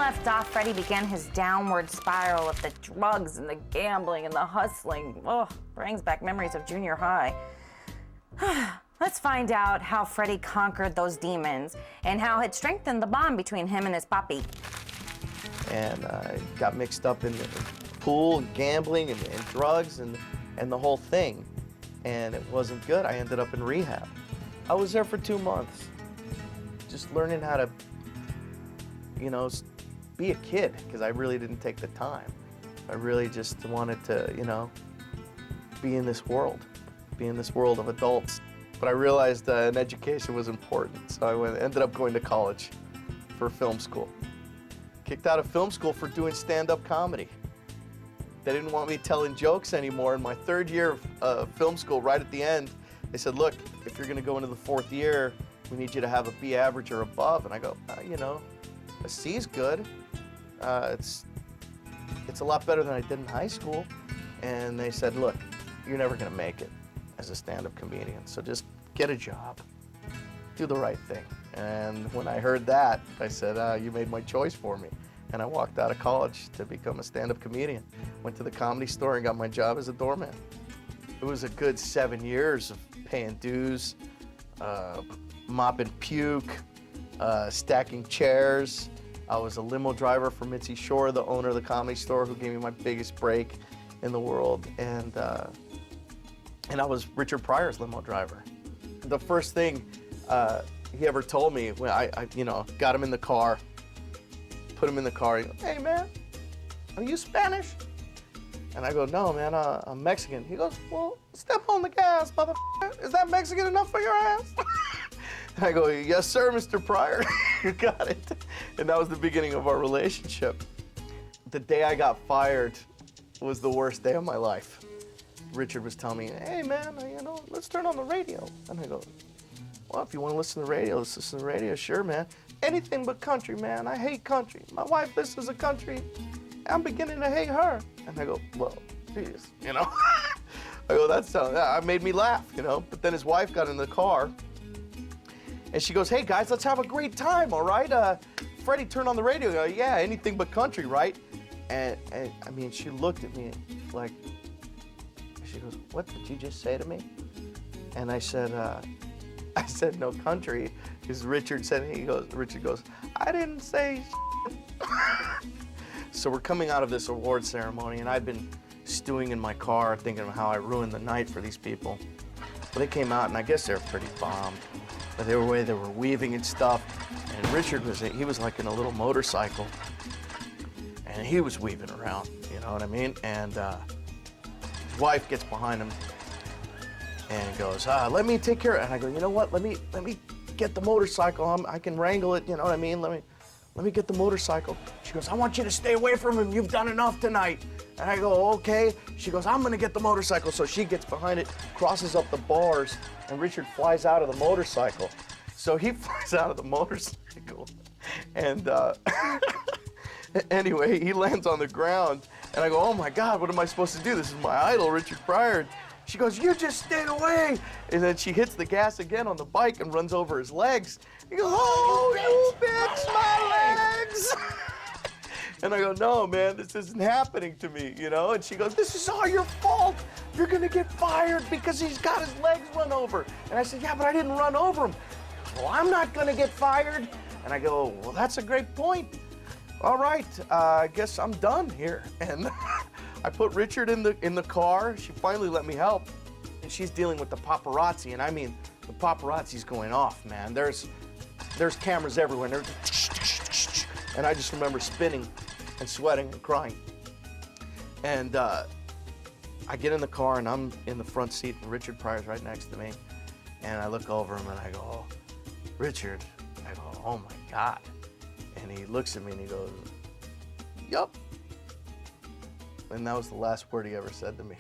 left off, Freddy began his downward spiral of the drugs and the gambling and the hustling. Oh, brings back memories of junior high. Let's find out how Freddy conquered those demons and how it strengthened the bond between him and his papi. And I got mixed up in the pool and gambling and drugs and the whole thing. And it wasn't good. I ended up in rehab. I was there for 2 months, just learning how to, you know, be a kid, because I really didn't take the time. I really just wanted to, you know, be in this world of adults. But I realized an education was important, so I ended up going to college for film school. Kicked out of film school for doing stand-up comedy. They didn't want me telling jokes anymore. In my 3rd year of film school, right at the end, they said, look, if you're gonna go into the 4th year, we need you to have a B average or above. And I go, you know, a C is good. It's a lot better than I did in high school. And they said, look, you're never gonna make it as a stand-up comedian, so just get a job, do the right thing. And when I heard that, I said, you made my choice for me. And I walked out of college to become a stand-up comedian. Went to the Comedy Store and got my job as a doorman. It was a good 7 years of paying dues, mopping puke, stacking chairs. I was a limo driver for Mitzi Shore, the owner of the Comedy Store, who gave me my biggest break in the world. And I was Richard Pryor's limo driver. The first thing he ever told me when I you know, got him in the car, put him in the car, he goes, hey man, are you Spanish? And I go, no man, I'm Mexican. He goes, well, step on the gas, motherfucker. Is that Mexican enough for your ass? And I go, yes sir, Mr. Pryor, you got it. And that was the beginning of our relationship. The day I got fired was the worst day of my life. Richard was telling me, hey man, you know, let's turn on the radio. And I go, well, if you want to listen to the radio, let's listen to the radio. Sure, man. Anything but country, man. I hate country. My wife listens to country. I'm beginning to hate her. And I go, well, geez, you know. I go, that made me laugh, you know. But then his wife got in the car, and she goes, hey guys, let's have a great time, all right? Freddie, turn on the radio. I go, yeah, anything but country, right? And I mean, she looked at me like, she goes, what did you just say to me? And I said no country, because Richard goes, I didn't say So we're coming out of this award ceremony, and I've been stewing in my car, thinking of how I ruined the night for these people. But they came out, and I guess they were pretty bombed. But they were weaving and stuff, and Richard he was like in a little motorcycle, and he was weaving around, you know what I mean? And his wife gets behind him and goes, let me take care of it. And I go, you know what, let me get the motorcycle. I can wrangle it, you know what I mean? Let me get the motorcycle. She goes, I want you to stay away from him. You've done enough tonight. And I go, okay. She goes, I'm gonna get the motorcycle. So she gets behind it, crosses up the bars, and Richard flies out of the motorcycle. So he flies out of the motorcycle. And anyway, he lands on the ground. And I go, oh my God, what am I supposed to do? This is my idol, Richard Pryor. She goes, you just stay away. And then she hits the gas again on the bike and runs over his legs. He goes, oh, you bitch, my legs. And I go, no, man, this isn't happening to me, you know? And she goes, this is all your fault. You're gonna get fired because he's got his legs run over. And I said, yeah, but I didn't run over him. Well, I'm not gonna get fired. And I go, well, that's a great point. All right, I guess I'm done here. And I put Richard in the car. She finally let me help. And she's dealing with the paparazzi. And I mean, the paparazzi's going off, man. There's cameras everywhere. And I just remember spinning and sweating and crying. And I get in the car, and I'm in the front seat, and Richard Pryor's right next to me. And I look over him, and I go, oh, Richard. I go, oh, my God. And he looks at me, and he goes, yup. And that was the last word he ever said to me.